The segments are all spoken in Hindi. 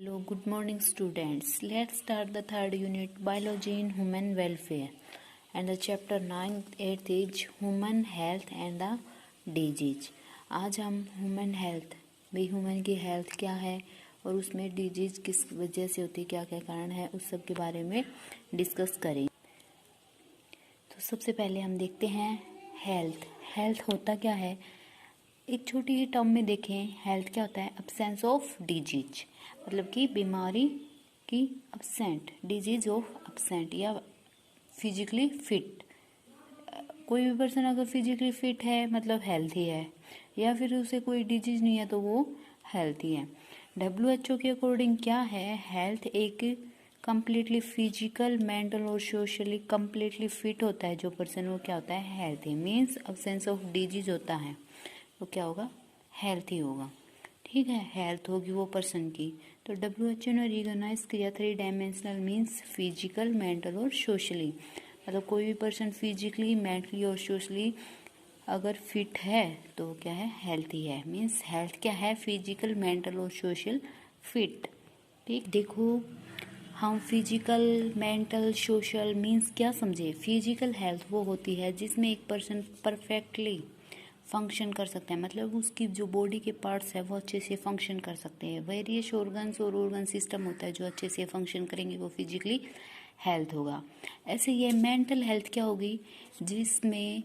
Hello, good morning, students. Let's start the third unit, Biology in Human Welfare. And the chapter 9th, 8th is Human Health and the Disease. आज हम ह्यूमन हेल्थ, भाई ह्यूमन की हेल्थ क्या है और उसमें डिजीज किस वजह से होती है, क्या क्या कारण है, उस सब के बारे में डिस्कस करें। तो सबसे पहले हम देखते हैं हेल्थ। हेल्थ होता क्या है, एक छोटी ही टर्म में देखें, हेल्थ क्या होता है, अब्सेंस ऑफ डिजीज, मतलब कि बीमारी की अब्सेंट, डिजीज ऑफ अब्सेंट या फिजिकली फिट। कोई भी पर्सन अगर फिजिकली फिट है मतलब हेल्थी है, या फिर उसे कोई डिजीज नहीं है तो वो हेल्थी है। WHO के अकॉर्डिंग क्या है, हेल्थ एक कम्प्लीटली फिजिकल, मेंटल और सोशली कम्प्लीटली फिट होता है जो पर्सन, वो क्या होता है, healthy. Means absence of disease होता है, वो क्या होगा, हेल्थी होगा। ठीक है, हेल्थ होगी वो पर्सन की। तो WHO ने रिकॉग्नाइज किया 3 डायमेंशनल, मीन्स फिजिकल, मेंटल और सोशली। मतलब कोई भी पर्सन फिजिकली, मेंटली और सोशली अगर फिट है तो वो क्या है, हेल्थी है। मीन्स हेल्थ क्या है, फिजिकल, मेंटल और सोशल फिट। ठीक, देखो हम फिजिकल, मेंटल, सोशल मीन्स क्या समझे। फिजिकल हेल्थ वो होती है जिसमें एक पर्सन परफेक्टली फंक्शन कर सकते हैं, मतलब उसकी जो बॉडी के पार्ट्स है वो अच्छे से फंक्शन कर सकते हैं। वेरियस ऑर्गन्स और ऑर्गन सिस्टम होता है जो अच्छे से फंक्शन करेंगे, वो फिजिकली हेल्थ होगा। ऐसे ये मेंटल हेल्थ क्या होगी, जिसमें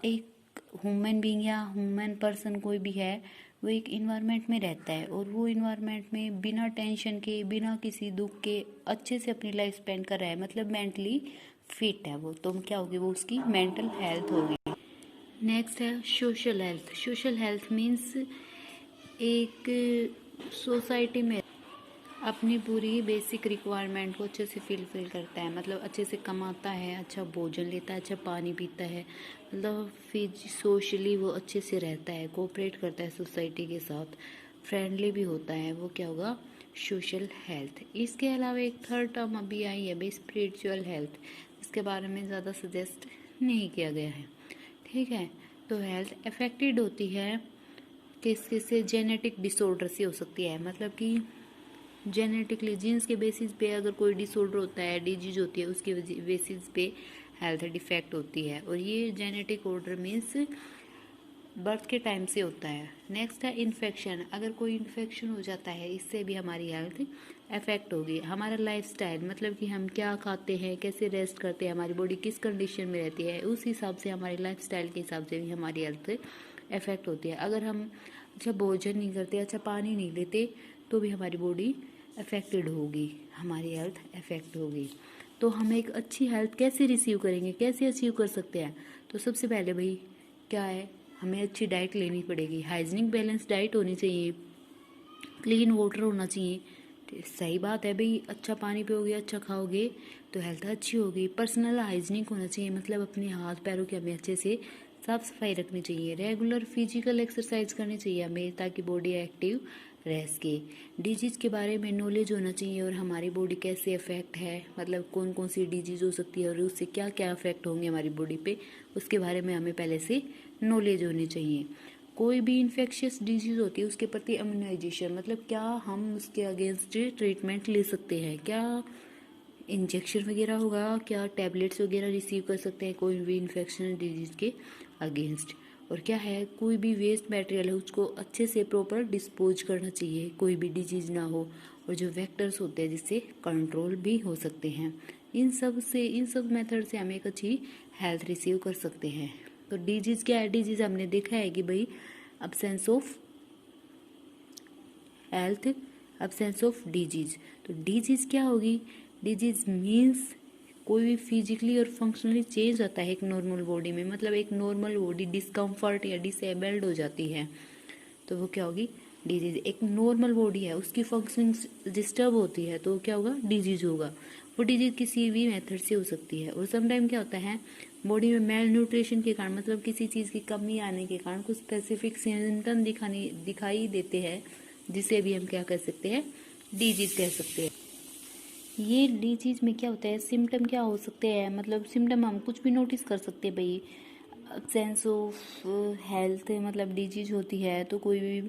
एक ह्यूमन बीइंग या ह्यूमन पर्सन कोई भी है, वो एक इन्वायरमेंट में रहता है और वो इन्वायरमेंट में बिना टेंशन के, बिना किसी दुख के अच्छे से अपनी लाइफ स्पेंड कर रहा है, मतलब मेंटली फिट है वो, तो क्या होगी, वो उसकी मेंटल हेल्थ होगी। नेक्स्ट है social health. Social health means एक सोसाइटी में अपनी पूरी बेसिक रिक्वायरमेंट को अच्छे से फिल करता है, मतलब अच्छे से कमाता है, अच्छा भोजन लेता है, अच्छा पानी पीता है, मतलब फिर सोशली वो अच्छे से रहता है, कोऑपरेट करता है सोसाइटी के साथ, फ्रेंडली भी होता है, वो क्या होगा, सोशल हेल्थ। इसके अलावा एक थर्ड टर्म अभी आई है भाई, स्पिरिचुअल हेल्थ। इसके बारे में ज़्यादा सजेस्ट नहीं किया गया है। ठीक है, तो हेल्थ अफेक्टेड होती है किससे, जेनेटिक डिसऑर्डर से हो सकती है, मतलब कि जेनेटिकली, जीन्स के बेसिस पे अगर कोई डिसऑर्डर होता है, डिजीज होती है, उसके बेसिस पे हेल्थ डिफेक्ट होती है, और ये जेनेटिक ऑर्डर मीन्स बर्थ के टाइम से होता है। नेक्स्ट है इन्फेक्शन। अगर कोई इन्फेक्शन हो जाता है, इससे भी हमारी हेल्थ अफेक्ट होगी। हमारा लाइफस्टाइल, मतलब कि हम क्या खाते हैं, कैसे रेस्ट करते हैं, हमारी बॉडी किस कंडीशन में रहती है, उस हिसाब से, हमारी लाइफस्टाइल के हिसाब से भी हमारी हेल्थ अफेक्ट होती है। अगर हम अच्छा भोजन नहीं करते, अच्छा पानी नहीं लेते, तो भी हमारी बॉडी अफेक्टेड होगी, हमारी हेल्थ अफेक्ट होगी। तो हम एक अच्छी हेल्थ कैसे रिसीव करेंगे, कैसे अचीव कर सकते हैं, तो सबसे पहले भाई क्या है, हमें अच्छी डाइट लेनी पड़ेगी। हाइजीनिक बैलेंस डाइट होनी चाहिए, क्लीन वाटर होना चाहिए। सही बात है भाई, अच्छा पानी पियोगे, अच्छा खाओगे तो हेल्थ अच्छी होगी। पर्सनल हाइजीनिक होना चाहिए, मतलब अपने हाथ पैरों की हमें अच्छे से साफ सफाई रखनी चाहिए। रेगुलर फिजिकल एक्सरसाइज करनी चाहिए हमें, ताकि बॉडी एक्टिव रह सके। डिजीज के बारे में नॉलेज होना चाहिए, और हमारी बॉडी कैसे अफेक्ट है, मतलब कौन कौन सी डिजीज हो सकती है और उससे क्या क्या अफेक्ट होंगे हमारी बॉडी पे, उसके बारे में हमें पहले से नॉलेज होनी चाहिए। कोई भी इन्फेक्शियस डिजीज होती है उसके प्रति इम्यूनाइजेशन, मतलब क्या हम उसके अगेंस्ट ट्रीटमेंट ले सकते हैं, क्या इंजेक्शन वगैरह होगा, क्या टैबलेट्स वगैरह रिसीव कर सकते हैं कोई भी इन्फेक्शन डिजीज के अगेंस्ट। और क्या है, कोई भी वेस्ट मटेरियल है उसको अच्छे से प्रॉपर डिस्पोज करना चाहिए, कोई भी डिजीज ना हो, और जो वेक्टर्स होते हैं जिससे कंट्रोल भी हो सकते हैं। इन सब मेथड से हम एक अच्छी हेल्थ रिसीव कर सकते हैं। तो डिजीज क्या है, डिजीज हमने देखा है कि भाई absence of health, absence of disease. तो डिजीज क्या होगी, डिजीज मीन्स कोई भी फिजिकली और फंक्शनली चेंज होता है एक नॉर्मल बॉडी में, मतलब एक नॉर्मल बॉडी डिस्कम्फर्ट या डिसेबल्ड हो जाती है, तो वो क्या होगी, डिजीज। एक नॉर्मल बॉडी है, उसकी फंक्शन डिस्टर्ब होती है, तो क्या होगा, डिजीज होगा। वो डिजीज किसी भी मेथड से हो सकती है। और समटाइम क्या होता है, बॉडी में मेल न्यूट्रिशन के कारण, मतलब किसी चीज़ की कमी आने के कारण कुछ स्पेसिफिक सिम्टम दिखाई देते हैं, जिसे भी हम क्या कर सकते हैं, डिजीज कह सकते हैं। ये डिजीज में क्या होता है, सिम्टम क्या हो सकते हैं, मतलब सिम्टम हम कुछ भी नोटिस कर सकते हैं भाई। सेंस ऑफ हेल्थ, मतलब डिजीज होती है तो कोई भी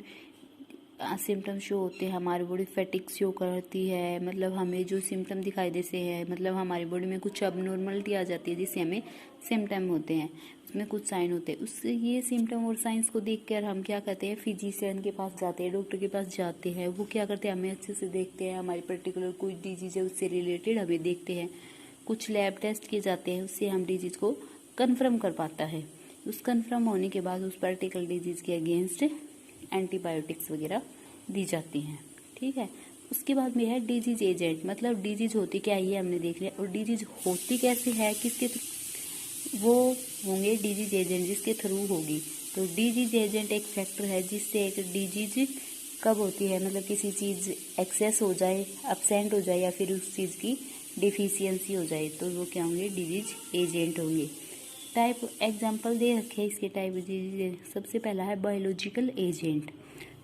सिम्टम शो होते हैं, हमारी बॉडी फैटिक शो करती है, मतलब हमें जो सिम्टम दिखाई देते हैं, मतलब हमारी बॉडी में कुछ अबनॉर्मलिटी आ जाती है जिससे हमें सिम्टम होते हैं, उसमें कुछ साइन होते हैं। उससे ये सिम्टम और साइंस को देखकर हम क्या करते हैं, फिजिशियन के पास जाते हैं, डॉक्टर के पास जाते हैं। वो क्या करते हैं, हमें अच्छे से देखते हैं, हमारी पर्टिकुलर कोई डिजीज है उससे रिलेटेड हमें देखते हैं, कुछ लैब टेस्ट किए जाते हैं, उससे हम डिजीज को कन्फर्म कर पाता है। उस कन्फर्म होने के बाद उस पर्टिकुलर डिजीज के अगेंस्ट एंटीबायोटिक्स वगैरह दी जाती हैं। ठीक है, उसके बाद में है डिजीज एजेंट, मतलब डिजीज होती क्या है ये हमने देख लिया, और डिजीज होती कैसे है, किसके वो होंगे डिजीज एजेंट जिसके थ्रू होगी। तो डिजीज एजेंट एक फैक्टर है जिससे एक डिजीज कब होती है, मतलब किसी चीज़ एक्सेस हो जाए, अपसेंट हो जाए, या फिर उस चीज़ की डिफिशियंसी हो जाए, तो वो क्या होंगे, डिजीज एजेंट होंगे। टाइप एग्जांपल दे रखे हैं इसके टाइप डिजीज। सबसे पहला है बायोलॉजिकल एजेंट।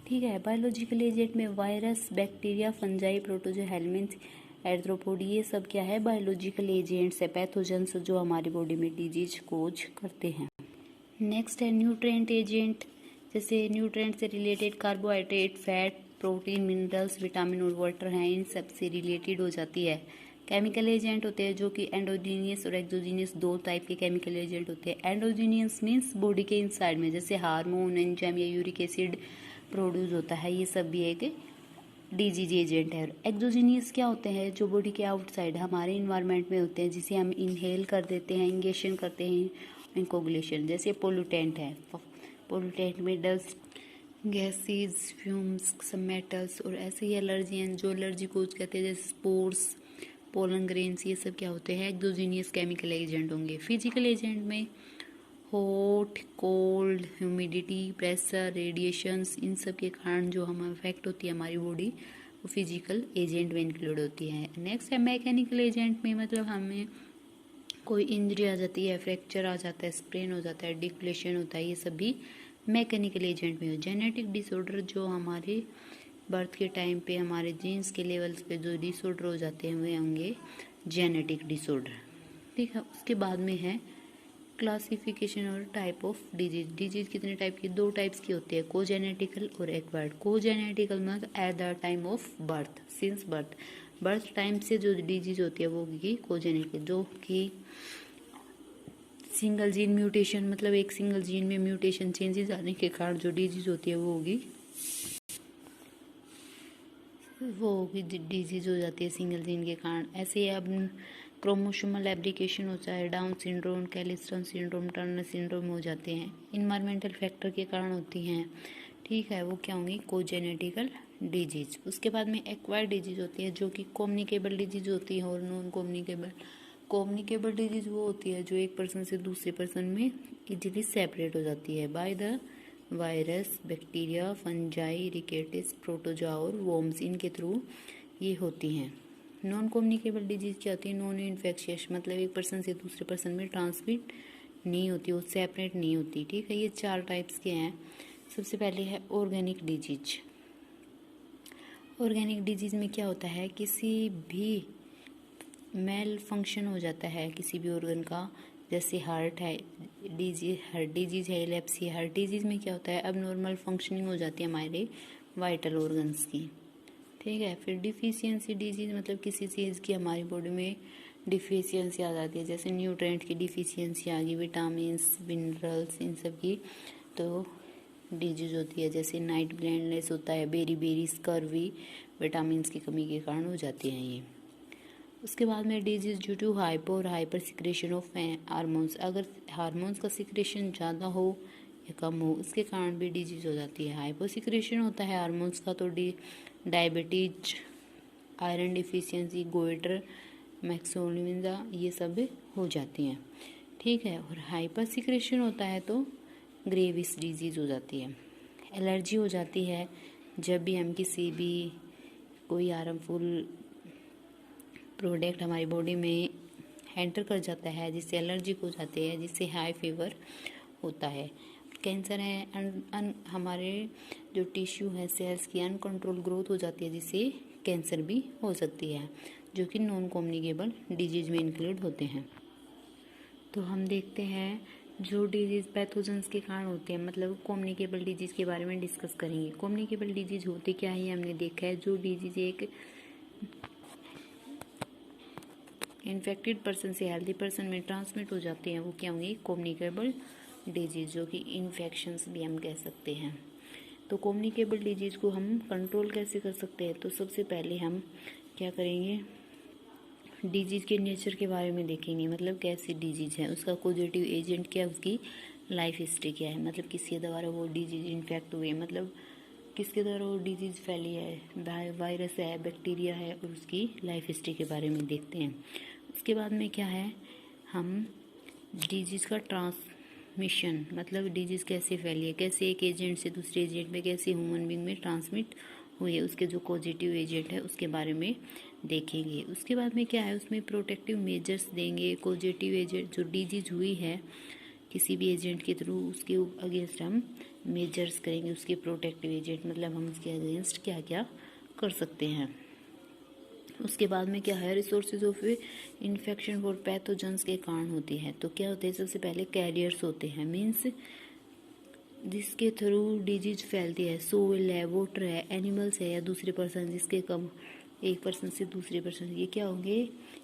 ठीक है, बायोलॉजिकल एजेंट में वायरस, बैक्टीरिया, फंजाई, प्रोटोजोआ, हेलमिन्थ, एर्थ्रोपोड, ये सब क्या है, बायोलॉजिकल एजेंट्स है, पैथोजेंस जो हमारी बॉडी में डिजीज कोज करते हैं। नेक्स्ट है न्यूट्रिएंट एजेंट, जैसे न्यूट्रिएंट से related carbohydrate, fat, protein, minerals, vitamin और वाटर हैं, इन सब से रिलेटेड हो जाती है। केमिकल एजेंट होते हैं जो कि एंडोजीनियस और एक्सोजीनियस, दो टाइप के केमिकल एजेंट होते हैं। एंडोजीनियस मीन्स बॉडी के इनसाइड में, जैसे हार्मोन, एंजाइम या यूरिक एसिड प्रोड्यूस होता है, ये सब भी एक डिजीज एजेंट है। एक्सोजीनियस क्या होते हैं, जो बॉडी के आउटसाइड हमारे इन्वायरमेंट में होते हैं, जिसे हम इनहेल कर देते हैं, इंगेशन करते हैं, इनकोगुलेशन। जैसे पोल्यूटेंट है, पोल्यूटेंट में डस्ट, गैसेज, फ्यूम्स, सब मेटल्स, और ऐसे ही एलर्जी हैं जो एलर्जी कोज करते हैं, जैसे स्पोर्स, पोलन ग्रेन्स, ये सब क्या होते हैं, एक्सोजीनियस केमिकल एजेंट होंगे। फिजिकल एजेंट में hot, cold, humidity, pressure, radiations, इन सब के कारण जो हम अफेक्ट होती है हमारी बॉडी, वो फिजिकल एजेंट में इंक्लूड होती है। नेक्स्ट है मैकेनिकल एजेंट में, मतलब हमें कोई इंजरी आ जाती है, फ्रैक्चर आ जाता है, स्प्रेन हो जाता है, डिफ्लेशन होता है, ये सब भी मैकेनिकल एजेंट में हो। जेनेटिक डिसऑर्डर, जो हमारे बर्थ के टाइम पे हमारे जीन्स के लेवल्स पे जो डिसऑर्डर हो जाते हैं वे होंगे जेनेटिक डिसऑर्डर। ठीक है, उसके बाद में है क्लासिफिकेशन और टाइप ऑफ डिजीज। डिजीज कितने टाइप की, दो टाइप्स की होती है, कोजेनेटिकल और एक्वायर्ड। कोजेनेटिकल मतलब at the time of birth, since birth time से जो डिजीज होती है वो होगी कोजेनेटिकल, जो कि सिंगल जीन म्यूटेशन, मतलब एक सिंगल जीन में म्यूटेशन चेंजेस आने के कारण जो डिजीज होती है वो होगी डिजीज हो जाती है सिंगल जीन के कारण। ऐसे ही अब क्रोमोसोमल एब्रिकेशन होता है, डाउन सिंड्रोम, कैलिस्टन सिंड्रोम, टर्नर सिंड्रोम हो जाते हैं, इन्वायरमेंटल फैक्टर के कारण होती हैं। ठीक है, वो क्या होंगी, कोजेनेटिकल डिजीज। उसके बाद में एक्वायर्ड डिजीज होती है जो कि कम्युनिकेबल डिजीज होती है, और नॉन कम्युनिकेबल डिजीज वो होती है जो एक पर्सन से दूसरे पर्सन में इजीली सेपरेट हो जाती है by the virus, bacteria, fungi, rickettsia, protozoa और वॉर्म्स, इनके थ्रू ये होती हैं। नॉन कम्युनिकेबल डिजीज क्या होती है, नॉन इन्फेक्शियस, मतलब एक पर्सन से दूसरे पर्सन में ट्रांसमिट नहीं होती, वो सेपरेट नहीं होती। ठीक है, ये चार टाइप्स के हैं। सबसे पहले है ऑर्गेनिक डिजीज। ऑर्गेनिक डिजीज में क्या होता है, किसी भी मेल फंक्शन हो जाता है किसी भी ऑर्गन का, जैसे हार्ट है हार्ट डिजीज है, एपिलेप्सी। हार्ट डिजीज में क्या होता है, अब नॉर्मल फंक्शनिंग हो जाती है हमारे वाइटल ऑर्गन्स की। ठीक है, फिर डिफिशियंसी डिजीज, मतलब किसी चीज़ की हमारी बॉडी में डिफिशियंसी आ जाती है, जैसे न्यूट्रिएंट की डिफिशियंसी आ गई, विटामिन, मिनरल्स, इन सब की तो डिजीज होती है। जैसे नाइट ब्लाइंडनेस होता है, बेरी स्कर्वी, विटामिन की कमी के कारण हो जाती हैं ये। उसके बाद में डिजीज ड्यू टू हाइपो और हाइपर सिक्रेशन ऑफ हार्मोन्स, अगर हार्मोन्स का सिक्रेशन ज़्यादा हो या कम हो उसके कारण भी डिजीज हो जाती है। हाइपो सिक्रेशन होता है हार्मोन्स का तो डायबिटीज, आयरन डिफिशियंसी, गोइटर, मैक्सोलिमिजा, ये सब हो जाती हैं। ठीक है, और हाइपर सिक्रेशन होता है तो ग्रेविस डिजीज हो जाती है। एलर्जी हो जाती है जब भी हम किसी भी कोई हार्मफुल प्रोडक्ट हमारी बॉडी में एंटर कर जाता है, जिससे एलर्जिक हो जाते हैं, जिससे हाई फीवर होता है। कैंसर है, हमारे जो टिश्यू है सेल्स की अनकंट्रोल ग्रोथ हो जाती है, जिससे कैंसर भी हो सकती है, जो कि नॉन कम्युनिकेबल डिजीज में इंक्लूड होते हैं। तो हम देखते हैं जो डिजीज पैथोजेंस के कारण होते हैं, मतलब कम्युनिकेबल डिजीज के बारे में डिस्कस करेंगे। कम्युनिकेबल डिजीज होते क्या है, हमने देखा है। जो डिजीज एक इन्फेक्टेड पर्सन से हेल्दी पर्सन में ट्रांसमिट हो जाते हैं वो क्या होंगे, कम्युनिकेबल डिजीज, जो कि इन्फेक्शंस भी हम कह सकते हैं। तो कम्युनिकेबल डिजीज को हम कंट्रोल कैसे कर सकते हैं, तो सबसे पहले हम क्या करेंगे, डिजीज के नेचर के बारे में देखेंगे। मतलब कैसी डिजीज है, उसका पॉजिटिव एजेंट क्या है, उसकी लाइफ हिस्ट्री क्या है, मतलब किसके द्वारा वो डिजीज इन्फेक्ट हुई है, मतलब किसके द्वारा वो डिजीज फैली है, वायरस है, बैक्टीरिया है, और उसकी लाइफ हिस्ट्री के बारे में देखते हैं। उसके बाद में क्या है, हम डिजीज का ट्रांसमिशन, मतलब डिजीज कैसे फैली है, कैसे एक एजेंट से दूसरे एजेंट में, कैसे ह्यूमन बींग में ट्रांसमिट हुई है, उसके जो पॉजिटिव एजेंट है उसके बारे में देखेंगे। उसके बाद में क्या है, उसमें प्रोटेक्टिव मेजर्स देंगे। पॉजिटिव एजेंट जो डिजीज हुई है किसी भी एजेंट के थ्रू, उसके अगेंस्ट हम मेजर्स करेंगे। उसके प्रोटेक्टिव एजेंट मतलब हम उसके अगेंस्ट क्या क्या कर सकते हैं। उसके बाद में क्या है, resources of infection for pathogens के कारण होती है। तो क्या होते हैं, सबसे पहले कैरियर्स होते हैं, मीन्स जिसके थ्रू डिजीज फैलती है। सोइल है, वाटर है, एनिमल्स है, या दूसरे पर्सन, जिसके कम एक पर्सन से दूसरे पर्सन, ये क्या होंगे,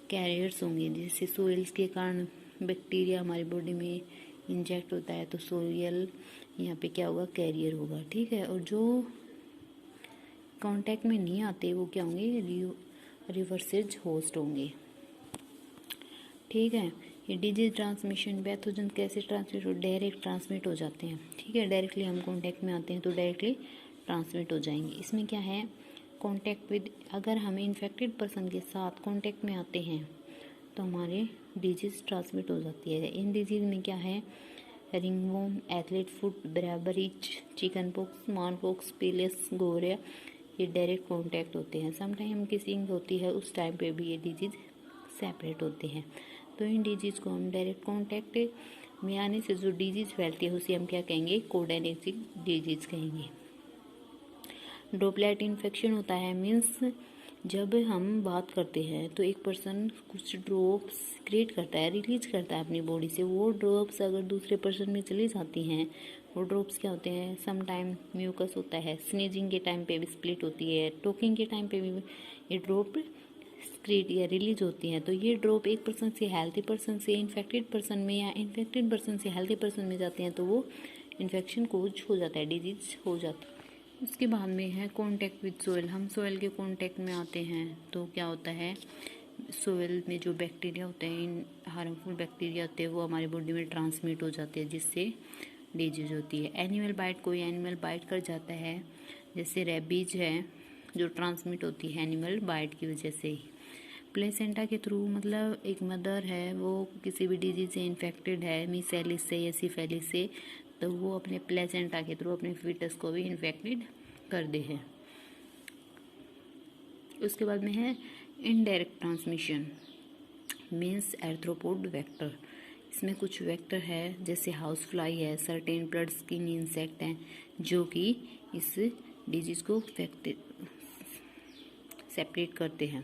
कैरियर्स होंगे। जैसे सोइल्स के कारण बैक्टीरिया हमारी बॉडी में इंजेक्ट होता है, तो सोयल यहाँ पे क्या होगा, कैरियर होगा, ठीक है। और जो कांटेक्ट में नहीं आते वो क्या होंगे, रिवर्सेज होस्ट होंगे, ठीक है। ये डिजीज ट्रांसमिशन, पैथोजन कैसे ट्रांसमिट हो, डायरेक्ट ट्रांसमिट हो जाते हैं, ठीक है। डायरेक्टली हम कांटेक्ट में आते हैं तो डायरेक्टली ट्रांसमिट हो जाएंगे। इसमें क्या है, कांटेक्ट विद, अगर हम इन्फेक्टेड पर्सन के साथ कांटेक्ट में आते हैं तो हमारे डिजीज ट्रांसमिट हो जाती है। इन डिजीज में क्या है, रिंगवॉर्म, एथलीट फुट, ब्रेबरिच, चिकन पॉक्स, स्मॉल पॉक्स, पीलियस, गोरिया, ये डायरेक्ट कांटेक्ट होते हैं। समटाइम किसिंग होती है, उस टाइम पे भी ये डिजीज सेपरेट होते हैं। तो इन डिजीज को हम डायरेक्ट कांटेक्ट में आने से जो डिजीज फैलती है उसे हम क्या कहेंगे, कोडेनेटिक डिजीज कहेंगे। ड्रॉपलेट इन्फेक्शन होता है, मीन्स जब हम बात करते हैं तो एक पर्सन कुछ ड्रॉप्स क्रिएट करता है, रिलीज करता है अपनी बॉडी से। वो ड्रॉप्स अगर दूसरे पर्सन में चली जाती हैं, वो ड्रॉप्स क्या होते हैं, सम टाइम म्यूकस होता है, स्नीजिंग के टाइम पे भी स्प्लिट होती है, टॉकिंग के टाइम पे भी ये ड्रॉप क्रिएट या रिलीज होती हैं। तो ये ड्रॉप एक पर्सन से हेल्थी पर्सन से इन्फेक्टेड पर्सन में, या इन्फेक्टेड पर्सन से हेल्थी पर्सन में जाते हैं, तो वो इन्फेक्शन कोज हो जाता है, डिजीज हो जाता है। उसके बाद में है कांटेक्ट विद सोइल। हम सोइल के कांटेक्ट में आते हैं तो क्या होता है, सोइल में जो बैक्टीरिया होते हैं, हार्मफुल बैक्टीरिया होते हैं, वो हमारी बॉडी में ट्रांसमिट हो जाते हैं, जिससे डिजीज होती है। एनिमल बाइट, कोई एनिमल बाइट कर जाता है, जैसे रेबीज है जो ट्रांसमिट होती है एनिमल बाइट की वजह से ही। प्लेसेंटा के थ्रू, मतलब एक मदर है वो किसी भी डिजीज से इन्फेक्टेड है, मीसेलिस से या सिफेलिस से, तो वो अपने प्लेसेंटा के थ्रू अपने फीटस को भी इन्फेक्टेड कर दे है। उसके बाद में है इनडायरेक्ट ट्रांसमिशन, मीन्स एर्थ्रोपोड वेक्टर। इसमें कुछ वेक्टर है, जैसे हाउस फ्लाई है, सर्टेन ब्लड स्किन इंसेक्ट हैं, जो कि इस डिजीज को सेपरेट करते हैं।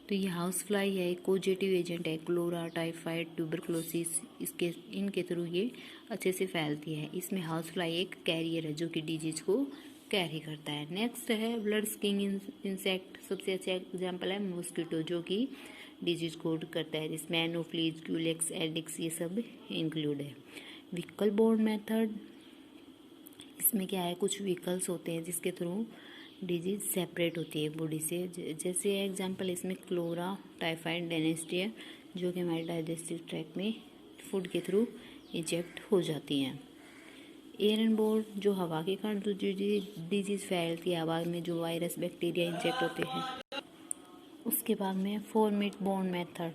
तो ये हाउस फ्लाई है, एक पॉजिटिव एजेंट है, क्लोरा, टाइफाइड, ट्यूबरक्लोसिस, इसके इनके थ्रू ये अच्छे से फैलती है। इसमें हाउस फ्लाई एक कैरियर है जो कि डिजीज को कैरी करता है। नेक्स्ट है ब्लड स्किन इंसेक्ट, सबसे अच्छा एग्जांपल है मॉस्किटो, जो कि डिजीज कोड करता है, जिसमें एनोफ्लीज, क्यूलेक्स, एडिक्स ये सब इंक्लूड है। व्हीकल बोर्न मेथड, इसमें क्या है, कुछ व्हीकल्स होते हैं जिसके थ्रू डिजीज सेपरेट होती है बॉडी से। जैसे एग्जांपल इसमें क्लोरा, टाइफाइड, डेनेस्टिया, जो कि हमारे डाइजेस्टिव ट्रैक्ट में फूड के थ्रू इंजेक्ट हो जाती हैं। एयर एंड बोर्न, जो हवा के कारण जो डिजीज फैलती है, हवा में जो वायरस बैक्टीरिया इंजेक्ट होते हैं। उसके बाद में फॉर्मेट बोर्न मेथड,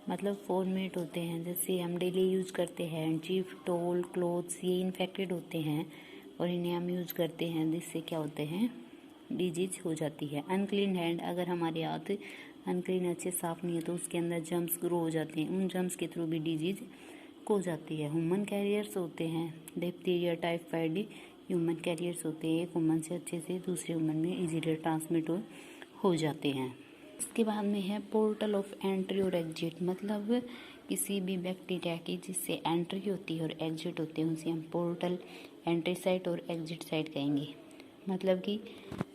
मतलब फॉर्मेट होते हैं, जैसे हम डेली यूज करते हैं, जीप, टोल, क्लोथ्स, ये इन्फेक्टेड होते हैं और इन्हें हम यूज करते हैं, जिससे क्या होते हैं, डिजीज हो जाती है। अनक्लीन हैंड, अगर हमारे हाथ अनक्लीन अच्छे साफ नहीं है तो उसके अंदर जर्म्स ग्रो हो जाते हैं, उन जर्म्स के थ्रू भी डिजीज हो जाती है। ह्यूमन कैरियर्स होते हैं, डिप्थीरिया, टाइफाइड ह्यूमन कैरियर्स होते हैं, एक ह्यूमन से अच्छे से दूसरे ह्यूमन में इजीली ट्रांसमिट हो जाते हैं। इसके बाद में है पोर्टल ऑफ एंट्री और एग्जिट, मतलब किसी भी बैक्टीरिया की जिससे एंट्री होती है और एग्जिट होते हैं उसे हम पोर्टल, एंट्री साइट और एग्जिट साइट कहेंगे। मतलब कि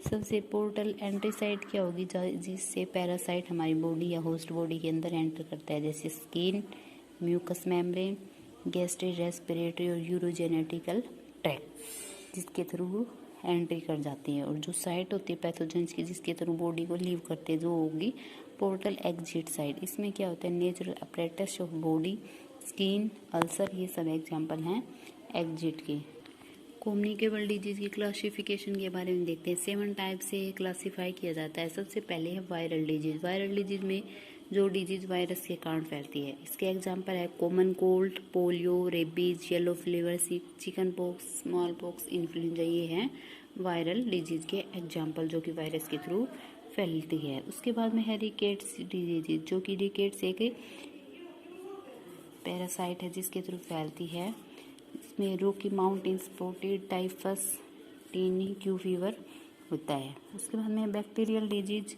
सबसे पोर्टल एंट्री साइट क्या होगी, जिससे पैरासाइट हमारी बॉडी या होस्ट बॉडी के अंदर एंटर करता है, जैसे skin, mucus membrane, gastric, respiratory और यूरोजेनेटिकल ट्रैक्ट, जिसके थ्रू वो एंट्री कर जाती है। और जो साइट होती है पैथोजेंस की जिसके थ्रू बॉडी को लीव करते हैं, जो होगी पोर्टल एग्जिट साइड। इसमें क्या होता है, natural apparatus of body, skin, ulcer, ये सब एग्जांपल हैं एग्जिट के। कम्युनिकेबल डिजीज की क्लासिफिकेशन के बारे में देखते हैं। 7 टाइप से क्लासीफाई किया जाता है। सबसे पहले है वायरल डिजीज। वायरल डिजीज में जो डिजीज वायरस के कारण फैलती है, इसके एग्जांपल है common cold, polio, rabies, yellow fever, chicken pox, small pox, influenza, ये हैं वायरल डिजीज के एग्जांपल जो कि वायरस के थ्रू फैलती है। उसके बाद में है रिकेट्स डिजीज, जो कि रिकेट्स एक पैरासाइट है जिसके थ्रू फैलती है। इसमें रॉकी माउंटेन स्पॉटेड टाइफस, टीनी क्यू फीवर होता है। उसके बाद में बैक्टीरियल डिजीज,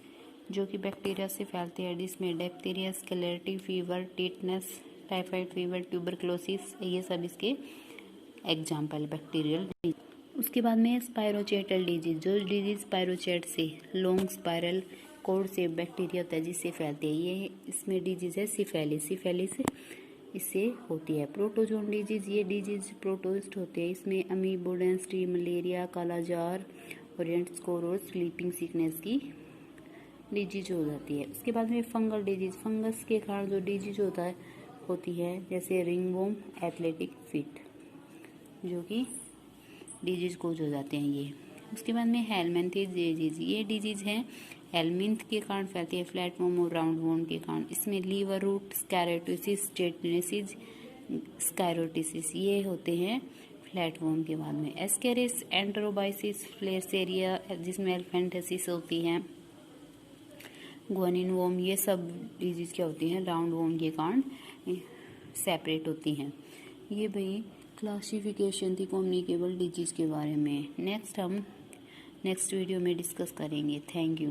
जो कि बैक्टीरिया से फैलती है, जिसमें diphtheria, skeletal fever, tetanus, typhoid fever, tuberculosis, ये सब इसके एग्जाम्पल बैक्टीरियल डिजीज। उसके बाद में स्पायरोचेटल डिजीज, जो डिजीज स्पायरोचेट से लॉन्ग स्पायरल कोड से बैक्टीरिया होता है जिससे फैलती है, ये इसमें डिजीज है सिफेलिस। सिफेलिस इससे होती है। प्रोटोजोन डिजीज, ये डिजीज प्रोटोस्ट होते हैं। इसमें अमीबोडेंसिटी, मलेरिया, कालाजार, ओरिएंट स्कोर और स्लीपिंग सिकनेस की डिजीज हो जाती है। उसके बाद में फंगल डिजीज, फंगस के कारण जो डिजीज होती है, जैसे रिंगवॉर्म, एथलेटिक फिट, जो कि डिजीज कोज हो जाते हैं ये। उसके बाद में हेलमिंथिस डिजीज, ये डिजीज है हेलमिंथ के कारण फैलती है, फ्लैटवर्म और राउंडवॉर्म के कारण। इसमें लीवर रूट, स्कैरोटिसिस, टेटनेसिस, स्कायरोटिसिस, ये होते हैं फ्लैटवर्म के बाद में। एस्केरिस, एंटेरोबाइसिस, फ्लेरसेरिया, जिसमें एल्फेंटेसिस होती है, ग्वानिन वॉर्म, ये सब डिजीज क्या होती हैं, राउंड वॉर्म के कारण सेपरेट होती हैं। ये भाई क्लासिफिकेशन थी कम्युनिकेबल डिजीज के बारे में। नेक्स्ट वीडियो में डिस्कस करेंगे। Thank you.